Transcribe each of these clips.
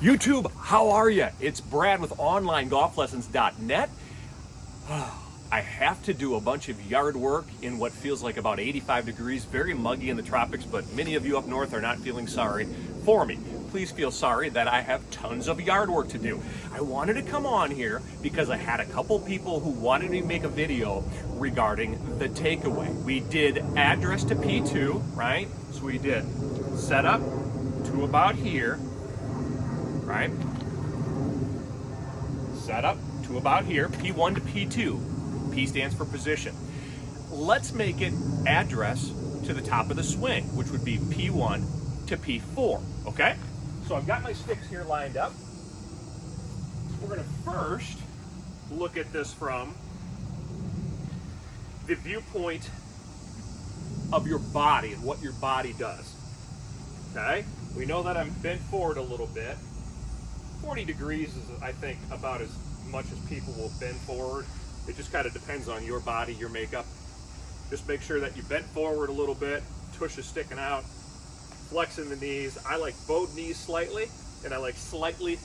YouTube, how are you? It's Brad with OnlineGolfLessons.net. I have to do a bunch of yard work in what feels like about 85 degrees, very muggy in the tropics, but many of you up north are not feeling sorry for me. Please feel sorry that I have tons of yard work to do. I wanted to come on here because I had a couple people who wanted me to make a video regarding the takeaway. We did address to P2, right? So we did setup to about here, right? Setup to about here, P1 to P2. P stands for position. Let's make it address to the top of the swing, which would be P1 to P4, okay? So I've got my sticks here lined up. We're gonna first look at this from the viewpoint of your body and what your body does, okay? We know that I'm bent forward a little bit. 40 degrees is, I think, about as much as people will bend forward. It just kind of depends on your body, your makeup. Just make sure that you bent forward a little bit, tush is sticking out, flexing the knees. I like bowed knees slightly, and I like slightly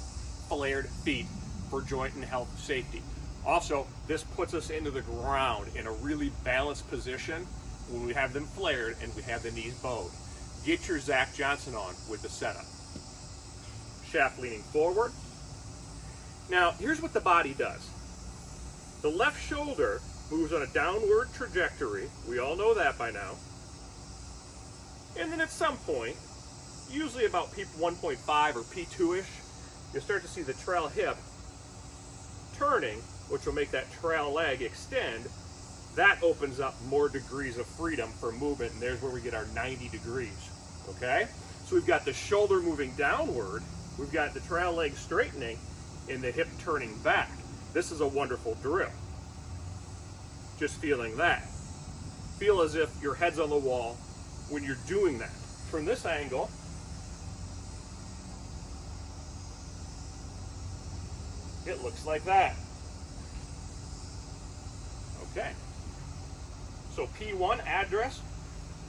flared feet for joint and health safety. Also, this puts us into the ground in a really balanced position when we have them flared and we have the knees bowed. Get your Zach Johnson on with the setup. Shaft leaning forward. Now, here's what the body does. The left shoulder moves on a downward trajectory. We all know that by now. And then at some point, usually about P1.5 or P2-ish, you start to see the trail hip turning, which will make that trail leg extend. That opens up more degrees of freedom for movement, and there's where we get our 90 degrees, okay? So we've got the shoulder moving downward, we've got the trail leg straightening, and the hip turning back. This is a wonderful drill. Just feeling that. Feel as if your head's on the wall when you're doing that. From this angle, it looks like that. Okay. So P1, address,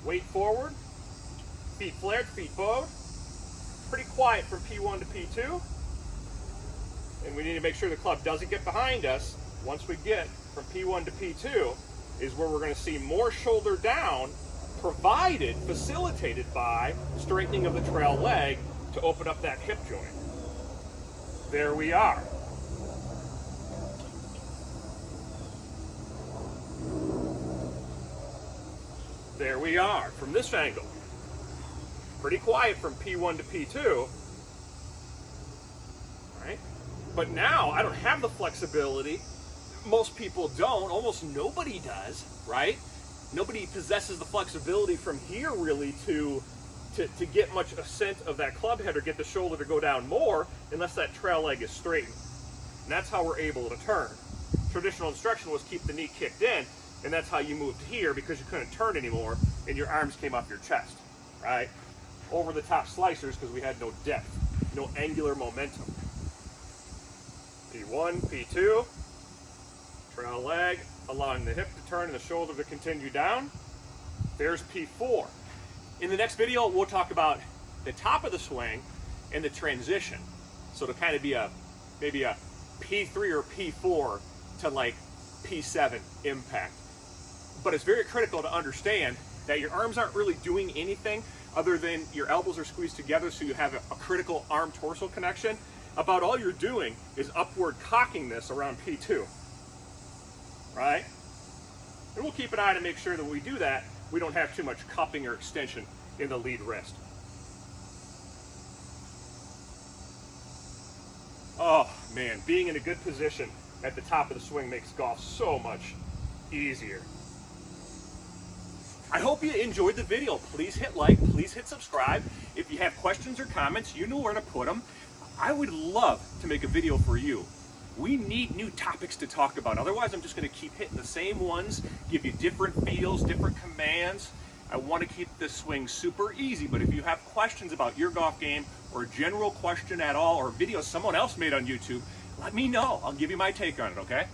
weight forward, feet flared, feet bowed. Pretty quiet from P1 to P2. And we need to make sure the club doesn't get behind us. Once we get from P1 to P2 is where we're going to see more shoulder down, facilitated by straightening of the trail leg to open up that hip joint. There we are. There we are from this angle. Pretty quiet from P1 to P2. Right? But now I don't have the flexibility. Most people don't. Almost nobody does, right? Nobody possesses the flexibility from here really to get much ascent of that club head or get the shoulder to go down more unless that trail leg is straightened. And that's how we're able to turn. Traditional instruction was keep the knee kicked in, and that's how you moved here because you couldn't turn anymore and your arms came off your chest, right? Over the top slicers because we had no depth, no angular momentum. P1, P2, trail leg, allowing the hip to turn and the shoulder to continue down. There's P4. In the next video, we'll talk about the top of the swing and the transition. So to kind of be maybe a P3 or P4 to like P7 impact. But it's very critical to understand that your arms aren't really doing anything other than your elbows are squeezed together so you have a critical arm-torso connection. About all you're doing is upward cocking this around P2, right? And we'll keep an eye to make sure that when we do that, we don't have too much cupping or extension in the lead wrist. Oh man, being in a good position at the top of the swing makes golf so much easier. I hope you enjoyed the video. Please hit like, please hit subscribe. If you have questions or comments, you know where to put them. I would love to make a video for you. We need new topics to talk about. Otherwise, I'm just going to keep hitting the same ones, give you different feels, different commands. I want to keep this swing super easy, but if you have questions about your golf game or a general question at all or a video someone else made on YouTube, let me know. I'll give you my take on it, okay?